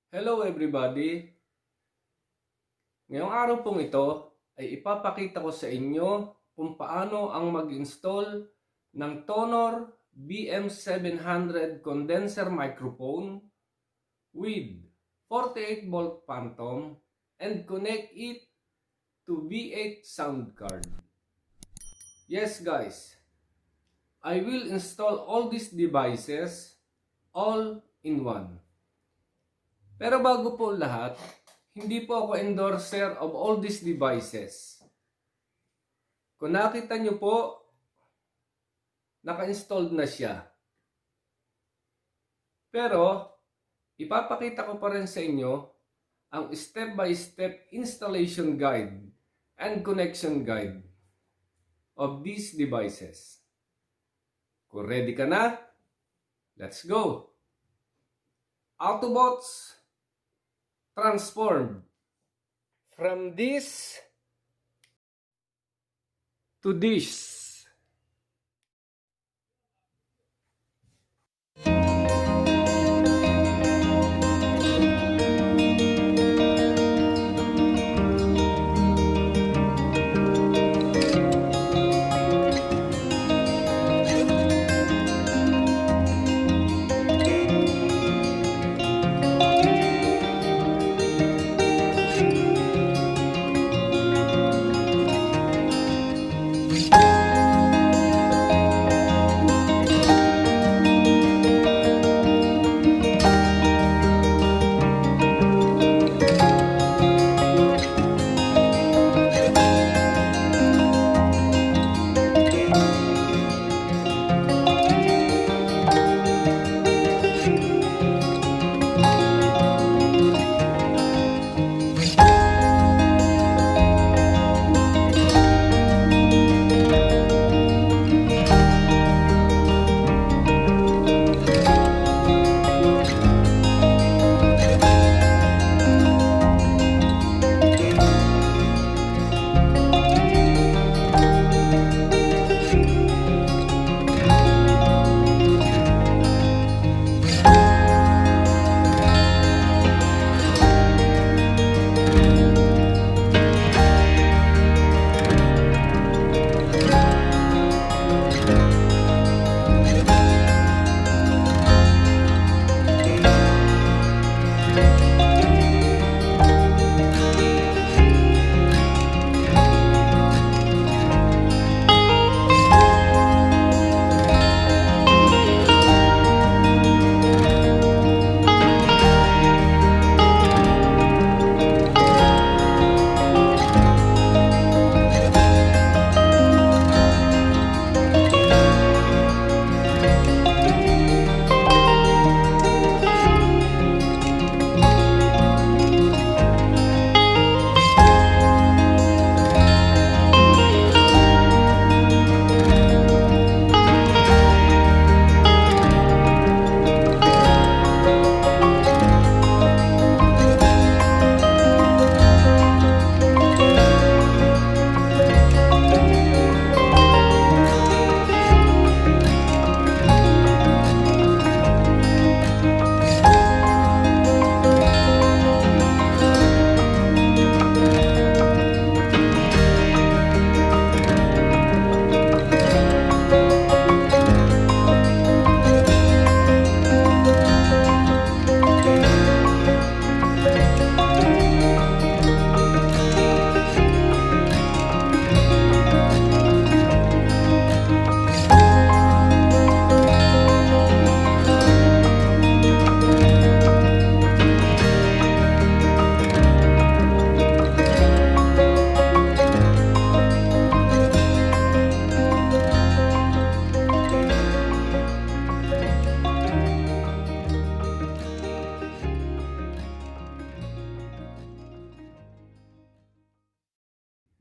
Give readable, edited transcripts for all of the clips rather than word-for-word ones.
Hello everybody! Ngayong araw pong ito ay ipapakita ko sa inyo kung paano ang mag-install ng Tonor BM 700 Condenser Microphone with 48 volt phantom and connect it to V8 Soundcard. Yes guys, I will install all these devices all in one. Pero bago po lahat, hindi po ako endorser of all these devices. Kung nakita nyo po, naka-installed na siya. Pero, ipapakita ko pa rin sa inyo ang step-by-step installation guide and connection guide of these devices. Kung ready ka na, let's go! Autobots transformed from this to this.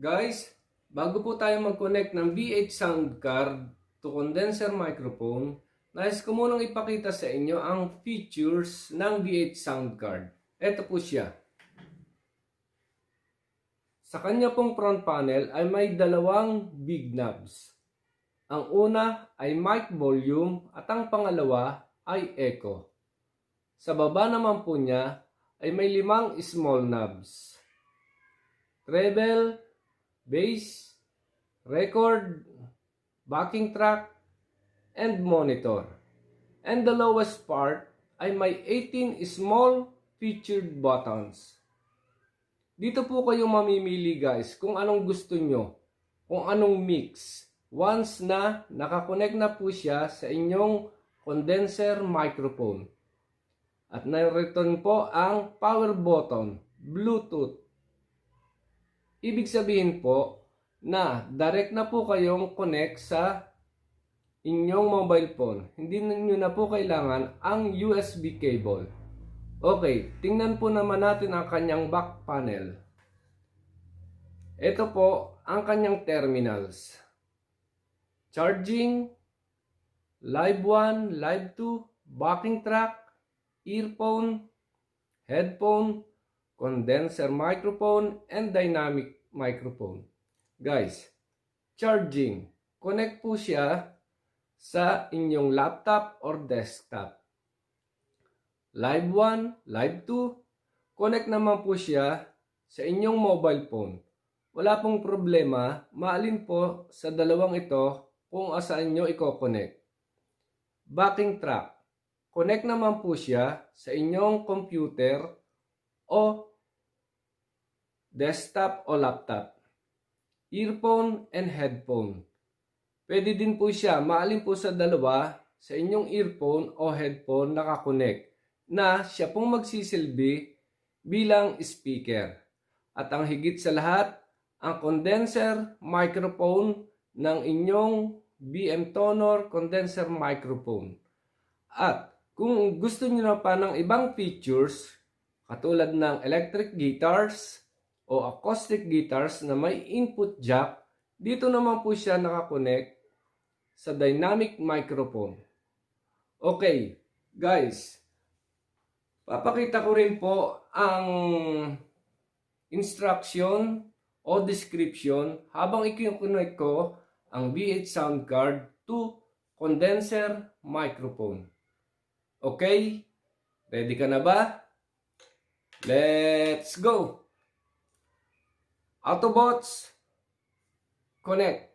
Guys, bago po tayo mag-connect ng V8 Soundcard to Condenser Microphone, nais ko munang ipakita sa inyo ang features ng V8 Soundcard. Ito po siya. Sa kanya pong front panel ay may dalawang big knobs. Ang una ay mic volume at ang pangalawa ay echo. Sa baba naman po niya ay may 5 small knobs. Treble, bass, record, backing track, and monitor. And the lowest part ay may 18 small featured buttons. Dito po kayo mamimili guys kung anong gusto nyo, kung anong mix. Once na nakakonect na po siya sa inyong condenser microphone. At narito po ang power button, Bluetooth. Ibig sabihin po na direct na po kayong connect sa inyong mobile phone. Hindi niyo na po kailangan ang USB cable. Okay, tingnan po naman natin ang kanyang back panel. Ito po ang kanyang terminals. Charging, Live 1, Live 2, backing track, earphone, headphone, condenser microphone, and dynamic microphone. Guys, charging. Connect po siya sa inyong laptop or desktop. Live 1, Live 2, connect naman po siya sa inyong mobile phone. Wala pong problema, maalin po sa dalawang ito kung asaan nyo i-connect. Backing track, connect naman po siya sa inyong computer o desktop o laptop. Earphone and headphone. Pwede din po siya, maalin po sa dalawa, sa inyong earphone o headphone nakakonect na siya pong magsisilbi bilang speaker. At ang higit sa lahat, ang condenser microphone ng inyong BM Tonor condenser microphone. At kung gusto niyo na pa ng ibang features, katulad ng electric guitars o acoustic guitars na may input jack, dito naman po siya nakakonect sa dynamic microphone. Okay, guys. Papakita ko rin po ang instruction o description habang i-connect ko ang V8 Soundcard to condenser microphone. Okay? Ready ka na ba? Let's go! Autobots, connect!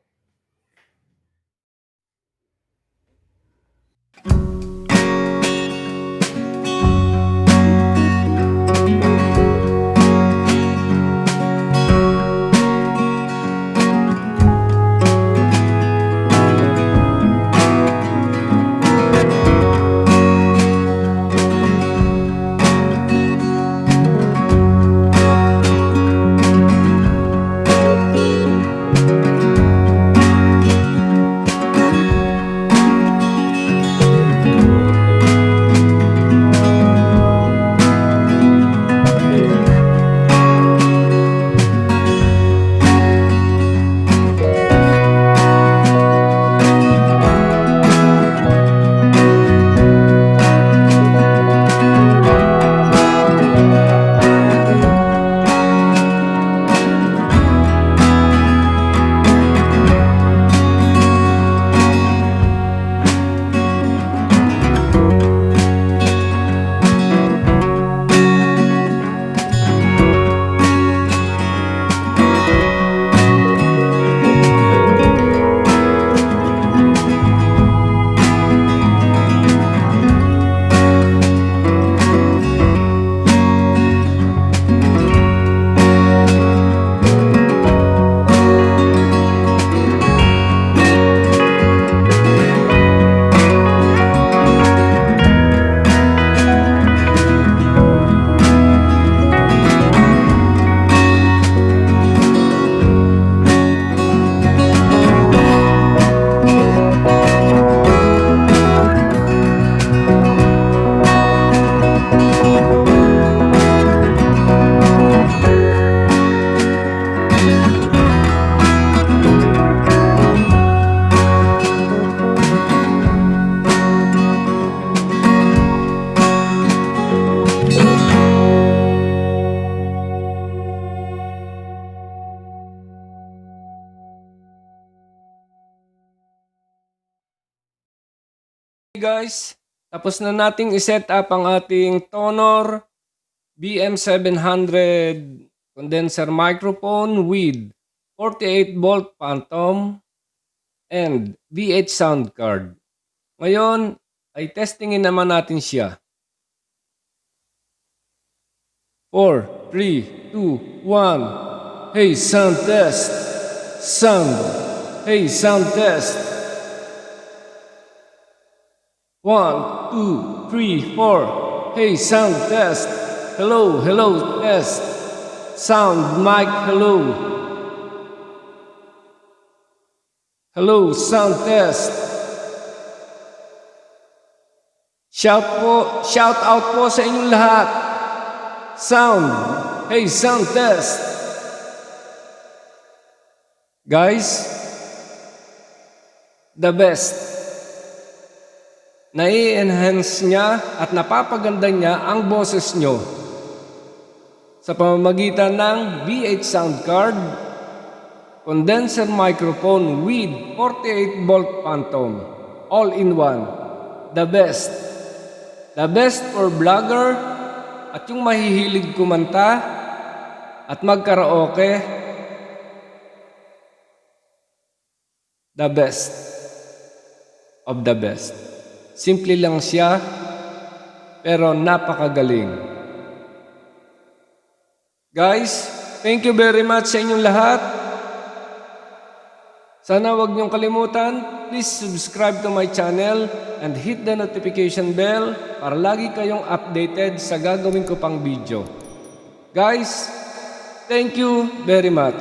Guys, tapos na nating i-set up ang ating Tonor BM700 condenser microphone with 48-volt phantom and V8 Soundcard. Ngayon ay testingin naman natin siya. 4, 3, 2, 1. Hey, sound test. Sound. Hey, sound test. 1, 2, 3, 4. Hey, sound test. Hello, hello, test. Sound, mic, hello. Hello, sound test. Shout out po sa inyong lahat. Sound. Hey, sound test. Guys, the best. Nai-enhance niya at napapaganda niya ang boses nyo sa pamamagitan ng V8 Soundcard, Condenser Microphone with 48-volt phantom, all-in-one. The best. The best for vlogger at yung mahihilig kumanta at magkaraoke. The best of the best. Simple lang siya, pero napakagaling. Guys, thank you very much sa inyong lahat. Sana wag niyong kalimutan, please subscribe to my channel and hit the notification bell para lagi kayong updated sa gagawin ko pang video. Guys, thank you very much.